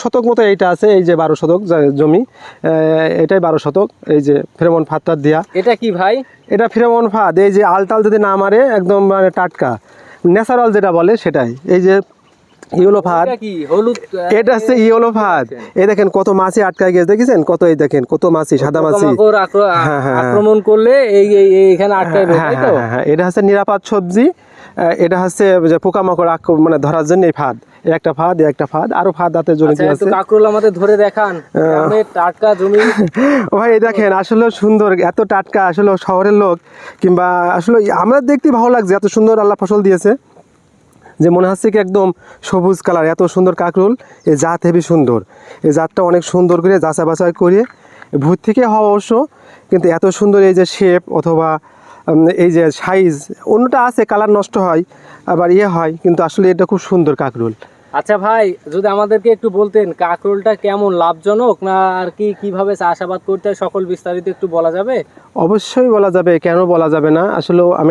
শতক মতো এইটা আছে, এই যে 12 শতক জমি, এটাই 12 শতক। এই যে ফেরোমন ফাঁদটা দেয়া। এটা কি ভাই? এটা ফেরোমন ফাঁদ, এই যে আলটাল যদি না মারে একদম মানে টাটকা ন্যাচারাল যেটা বলে সেটাই। এই যে ইয়েলো ফাঁদ, হলুদ, এটা হচ্ছে ইয়েলো ফাঁদ। এই দেখেন কত মাছি আটকায় গেছে, দেখেছেন কত, এই দেখেন কত মাছি, সাদা মাছি আক্রমণ করলে এইখানে আটকায়। হ্যাঁ, এটা হচ্ছে নিরাপদ সবজি। এটা হচ্ছে যে পোকামাকড় মানে ধরার জন্য এই ফাঁদ, একটা ফাঁদ, একটা ফাঁদ, আরো ফাঁদ হাতে জড়িত আছে। কাঁকরোল আমাদের ধরে দেখান, টাটকা জমি। ভাই এই দেখেন আসলে সুন্দর, এত টাটকা। আসলে শহরের লোক কিংবা আসলে আমরা দেখতে ভালো লাগছে, এত সুন্দর আল্লাহ ফসল দিয়েছে যে মনে হচ্ছে কি একদম সবুজ কালার। এত সুন্দর কাঁকরোল, এই জাত হেবি সুন্দর। এই জাতটা অনেক সুন্দর করে যাচাই বাছাই করে, ভূত থেকে হওয়া অবশ্য, কিন্তু এত সুন্দর এই যে শেপ অথবা এই যে সাইজ, অন্যটা আছে কালার নষ্ট হয় আবার হয়, কিন্তু আসলে এটা খুব সুন্দর কাঁকরোল। আচ্ছা ভাই, যদি আমাদেরকে একটু বলতেন কাঁকরোলটা কেমন লাভজনক, না আর কি কিভাবে চাষাবাদ করতে হয়, সকল বিস্তারিত একটু বলা যাবে? অবশ্যই বলা যাবে, কেন বলা যাবে না। আসলে আমি